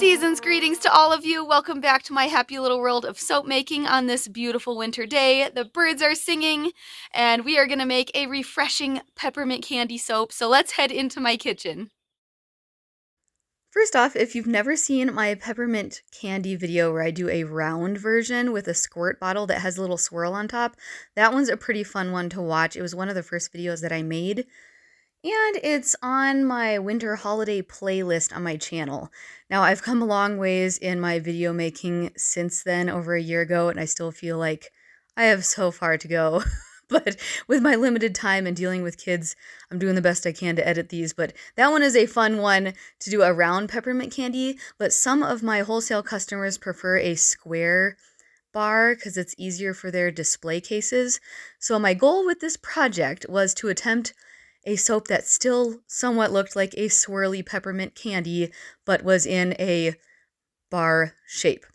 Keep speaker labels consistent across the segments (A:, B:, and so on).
A: Season's greetings to all of you. Welcome back to my happy little world of soap making on this beautiful winter day. The birds are singing and we are going to make a refreshing peppermint candy soap. So let's head into my kitchen. First off, if you've never seen my peppermint candy video where I do a round version with a squirt bottle that has a little swirl on top, that one's a pretty fun one to watch. It was one of the first videos that I made. And it's on my winter holiday playlist on my channel. Now, I've come a long ways in my video making since then, over a year ago, and I still feel like I have so far to go. But with my limited time and dealing with kids, I'm doing the best I can to edit these. But that one is a fun one to do a round peppermint candy. But some of my wholesale customers prefer a square bar because it's easier for their display cases. So my goal with this project was to attempt a soap that still somewhat looked like a swirly peppermint candy, but was in a bar shape.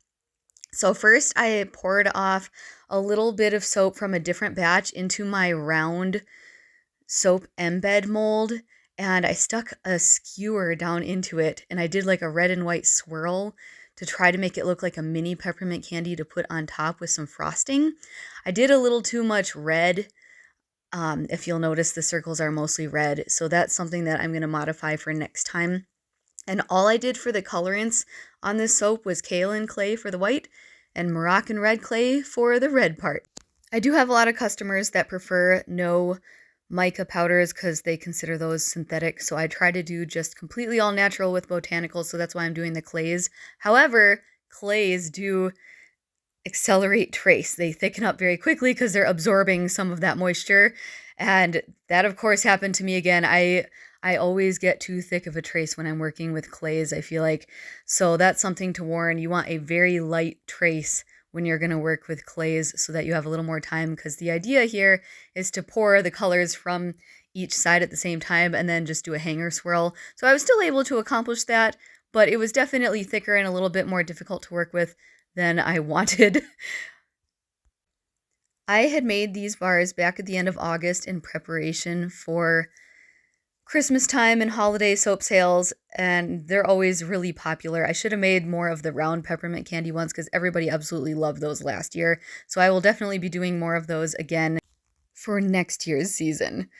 A: So first I poured off a little bit of soap from a different batch into my round soap embed mold, and I stuck a skewer down into it, and I did like a red and white swirl to try to make it look like a mini peppermint candy to put on top with some frosting. I did a little too much red. If you'll notice, the circles are mostly red, so that's something that I'm going to modify for next time. And all I did for the colorants on this soap was kaolin clay for the white and Moroccan red clay for the red part. I do have a lot of customers that prefer no mica powders because they consider those synthetic, so I try to do just completely all natural with botanicals, so that's why I'm doing the clays. However, clays do accelerate trace. They thicken up very quickly because they're absorbing some of that moisture, and that of course happened to me again. I always get too thick of a trace when I'm working with clays, I feel like. So that's something to warn. You want a very light trace when you're going to work with clays so that you have a little more time, because the idea here is to pour the colors from each side at the same time and then just do a hanger swirl. So I was still able to accomplish that, but it was definitely thicker and a little bit more difficult to work with than I wanted. I had made these bars back at the end of August in preparation for Christmas time and holiday soap sales, and they're always really popular. I should have made more of the round peppermint candy ones because everybody absolutely loved those last year. So I will definitely be doing more of those again for next year's season.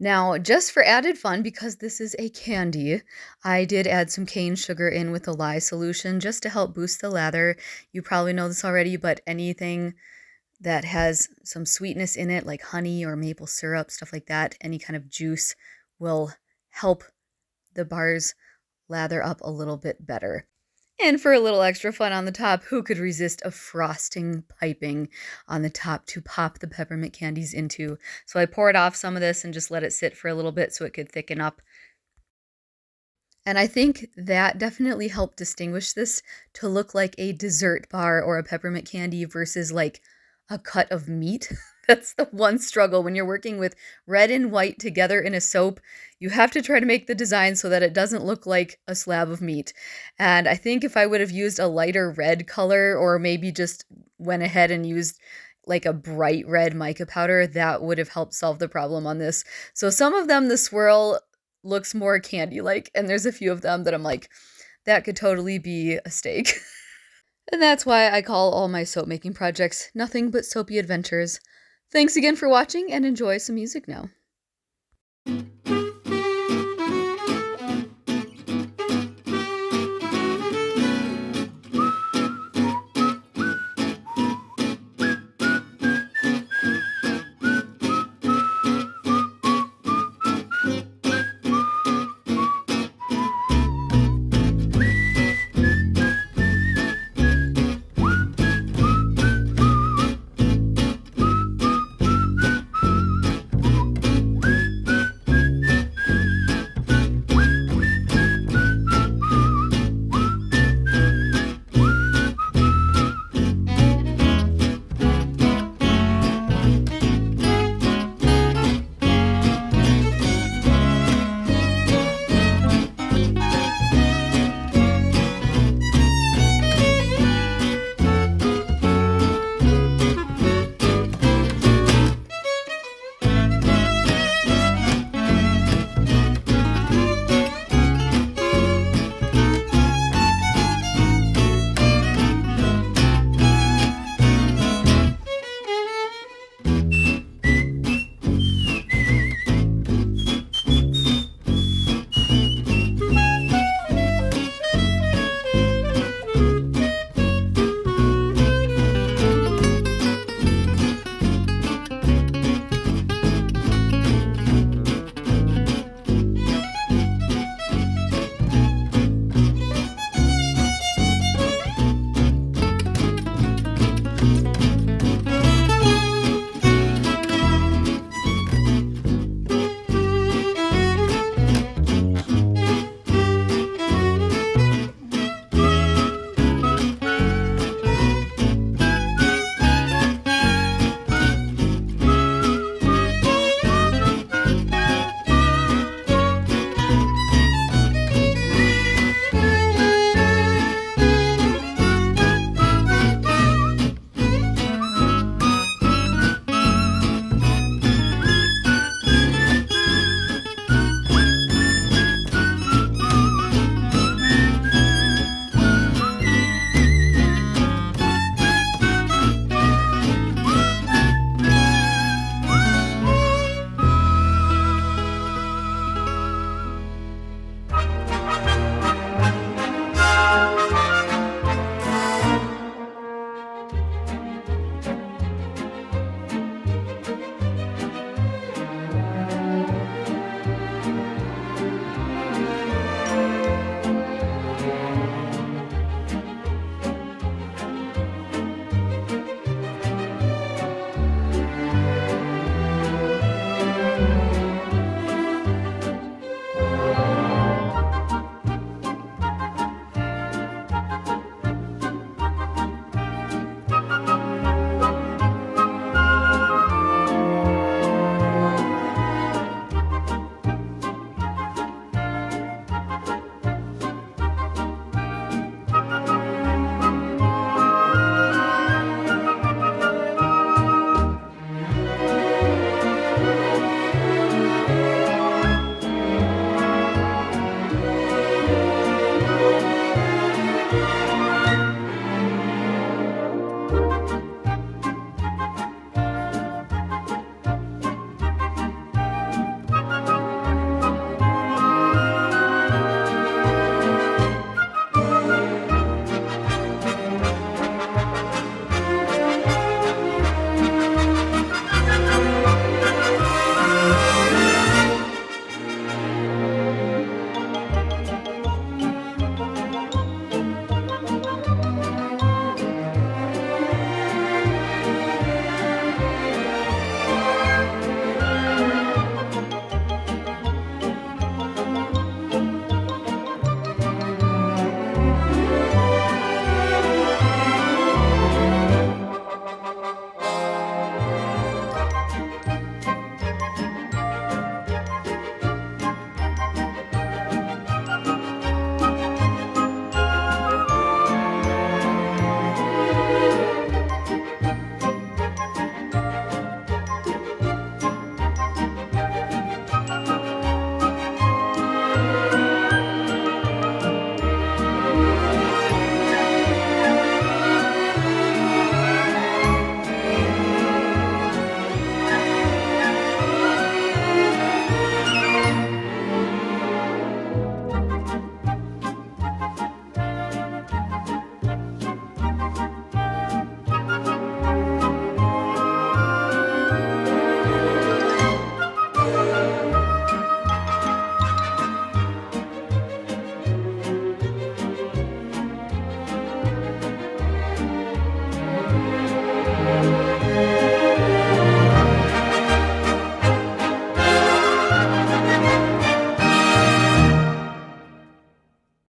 A: Now, just for added fun, because this is a candy, I did add some cane sugar in with the lye solution just to help boost the lather. You probably know this already, but anything that has some sweetness in it, like honey or maple syrup, stuff like that, any kind of juice will help the bars lather up a little bit better. And for a little extra fun on the top, who could resist a frosting piping on the top to pop the peppermint candies into? So I poured off some of this and just let it sit for a little bit so it could thicken up. And I think that definitely helped distinguish this to look like a dessert bar or a peppermint candy versus like a cut of meat. That's the one struggle when you're working with red and white together in a soap. You have to try to make the design so that it doesn't look like a slab of meat. And I think if I would have used a lighter red color, or maybe just went ahead and used like a bright red mica powder, that would have helped solve the problem on this. So some of them, the swirl looks more candy-like, and there's a few of them that I'm like, that could totally be a steak. And that's why I call all my soap making projects nothing but soapy adventures. Thanks again for watching, and enjoy some music now.